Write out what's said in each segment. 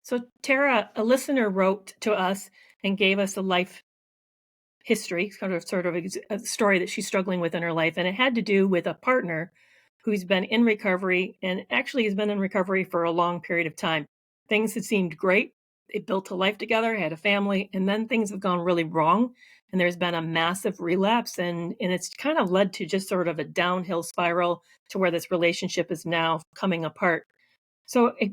So, Tara, a listener wrote to us and gave us a life history, sort of a story that she's struggling with in her life. And it had to do with a partner who's been in recovery and actually has been in recovery for a long period of time. Things had seemed great. They built a life together, had a family, and then things have gone really wrong. And there's been a massive relapse, and it's kind of led to just sort of a downhill spiral to where this relationship is now coming apart. So it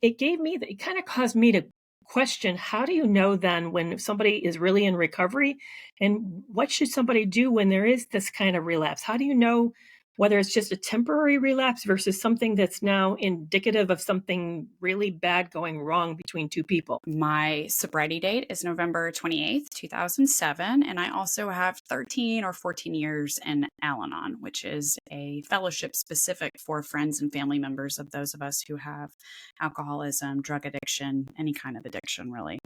it gave me it kind of caused me to question, how do you know then when somebody is really in recovery, and what should somebody do when there is this kind of relapse? How do you know whether it's just a temporary relapse versus something that's now indicative of something really bad going wrong between two people? My sobriety date is November 28th, 2007. And I also have 13 or 14 years in Al Anon, which is a fellowship specific for friends and family members of those of us who have alcoholism, drug addiction, any kind of addiction, really.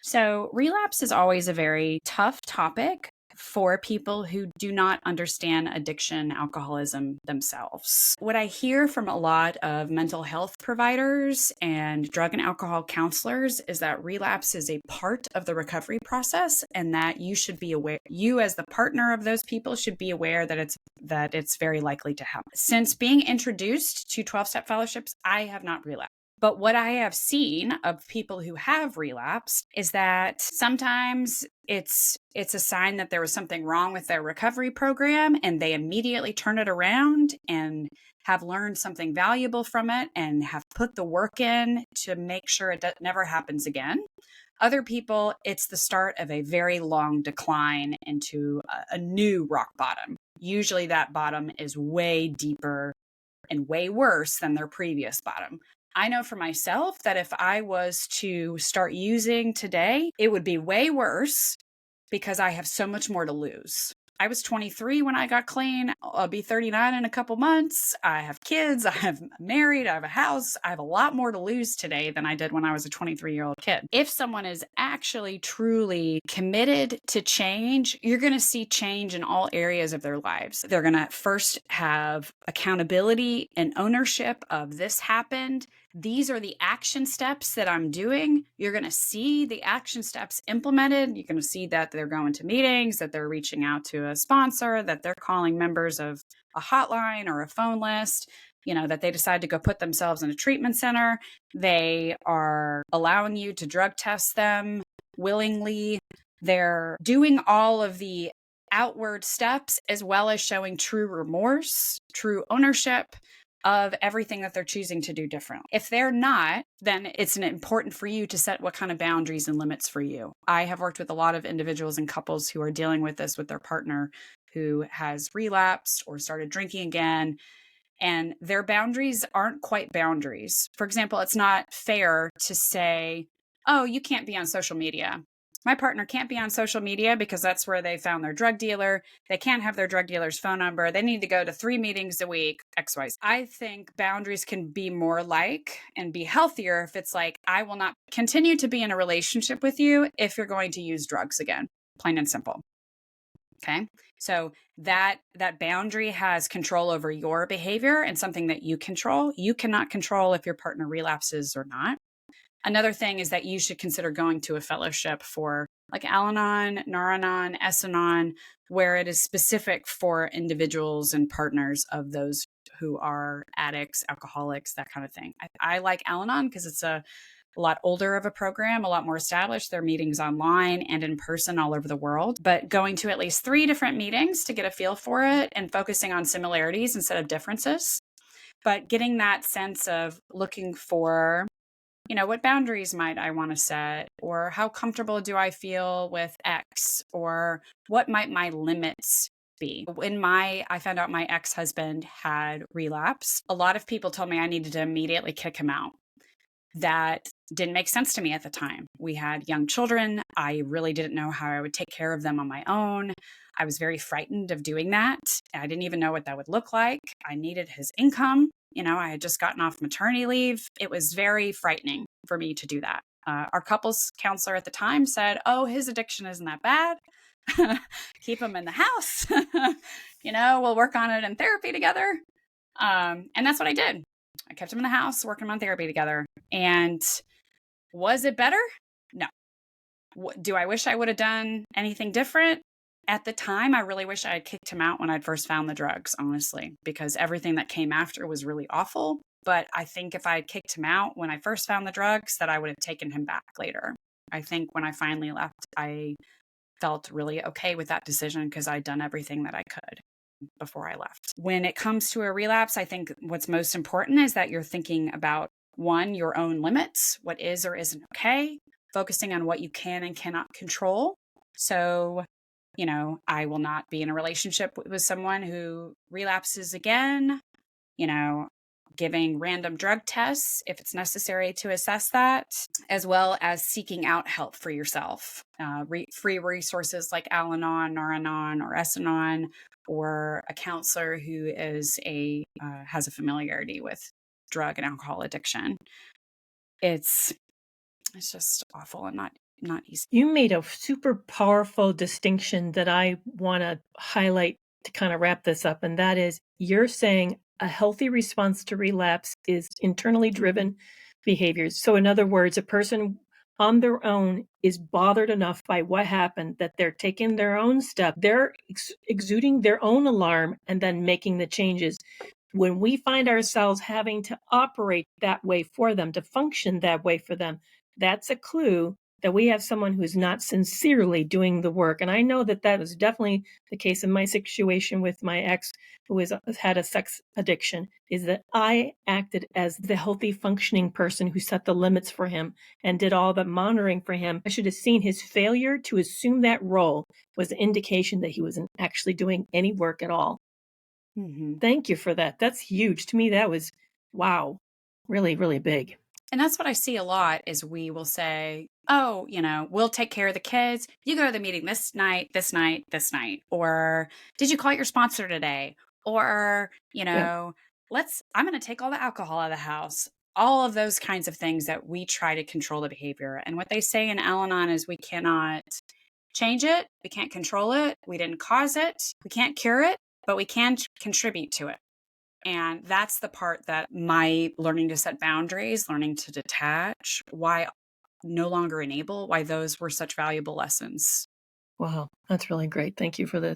So, relapse is always a very tough topic for people who do not understand addiction, alcoholism themselves. What I hear from a lot of mental health providers and drug and alcohol counselors is that relapse is a part of the recovery process, and that you should be aware, you as the partner of those people should be aware that it's very likely to happen. Since being introduced to 12-step fellowships, I have not relapsed. But what I have seen of people who have relapsed is that sometimes it's a sign that there was something wrong with their recovery program, and they immediately turn it around and have learned something valuable from it and have put the work in to make sure it never happens again. Other people, it's the start of a very long decline into a new rock bottom. Usually that bottom is way deeper and way worse than their previous bottom. I know for myself that if I was to start using today, it would be way worse because I have so much more to lose. I was 23 when I got clean. I'll be 39 in a couple months. I have kids. I'm married. I have a house. I have a lot more to lose today than I did when I was a 23-year-old kid. If someone is actually truly committed to change, you're going to see change in all areas of their lives. They're going to first have accountability and ownership of this happened. These are the action steps that I'm doing. You're going to see the action steps implemented. You're going to see that they're going to meetings, that they're reaching out to a sponsor, that they're calling members of a hotline or a phone list, that they decide to go put themselves in a treatment center. They are allowing you to drug test them willingly. They're doing all of the outward steps as well as showing true remorse, true ownership of everything that they're choosing to do differently. If they're not, then it's important for you to set what kind of boundaries and limits for you. I have worked with a lot of individuals and couples who are dealing with this with their partner who has relapsed or started drinking again, and their boundaries aren't quite boundaries. For example, it's not fair to say, oh, you can't be on social media. My partner can't be on social media because that's where they found their drug dealer. They can't have their drug dealer's phone number. They need to go to 3 meetings a week, XYZ. I think boundaries can be more like and be healthier if it's like, I will not continue to be in a relationship with you if you're going to use drugs again, plain and simple. Okay. So that boundary has control over your behavior and something that you control. You cannot control if your partner relapses or not. Another thing is that you should consider going to a fellowship for like Al-Anon, Nar-Anon, S-Anon, where it is specific for individuals and partners of those who are addicts, alcoholics, that kind of thing. I like Al-Anon because it's a lot older of a program, a lot more established. There are meetings online and in person all over the world, but going to at least 3 different meetings to get a feel for it and focusing on similarities instead of differences, but getting that sense of looking for, what boundaries might I want to set, or how comfortable do I feel with X, or what might my limits be? I found out my ex-husband had relapse. A lot of people told me I needed to immediately kick him out. That didn't make sense to me at the time. We had young children. I really didn't know how I would take care of them on my own. I was very frightened of doing that. I didn't even know what that would look like. I needed his income. I had just gotten off maternity leave. It was very frightening for me to do that. Our couples counselor at the time said, oh, his addiction isn't that bad. Keep him in the house. We'll work on it in therapy together. And that's what I did. I kept him in the house, working on therapy together. And Was it better? No. Do I wish I would have done anything different? At the time, I really wish I had kicked him out when I'd first found the drugs, honestly, because everything that came after was really awful. But I think if I had kicked him out when I first found the drugs, that I would have taken him back later. I think when I finally left, I felt really okay with that decision because I'd done everything that I could before I left. When it comes to a relapse, I think what's most important is that you're thinking about one, your own limits, what is or isn't okay, focusing on what you can and cannot control. So, I will not be in a relationship with someone who relapses again, you know, giving random drug tests if it's necessary to assess that, as well as seeking out help for yourself. Free resources like Al Anon, Nar-Anon, or S-Anon, or a counselor who has a familiarity with drug and alcohol addiction. It's just awful and not easy. You made a super powerful distinction that I want to highlight to kind of wrap this up, and that is you're saying a healthy response to relapse is internally driven behaviors. So, in other words, a person on their own is bothered enough by what happened that they're taking their own step, they're exuding their own alarm and then making the changes. When we find ourselves having to operate that way for them, to function that way for them, that's a clue that we have someone who's not sincerely doing the work. And I know that that was definitely the case in my situation with my ex who has had a sex addiction, is that I acted as the healthy functioning person who set the limits for him and did all the monitoring for him. I should have seen his failure to assume that role was an indication that he wasn't actually doing any work at all. Mm-hmm. Thank you for that. That's huge. To me, that was, wow, really, really big. And that's what I see a lot is we will say, oh, we'll take care of the kids. You go to the meeting this night, this night, this night. Or did you call your sponsor today? Or, Yeah. I'm going to take all the alcohol out of the house. All of those kinds of things that we try to control the behavior. And what they say in Al Anon is we cannot change it. We can't control it. We didn't cause it. We can't cure it, but we can contribute to it. And that's the part that my learning to set boundaries, learning to detach, why no longer enable, why those were such valuable lessons. Wow. That's really great. Thank you for this.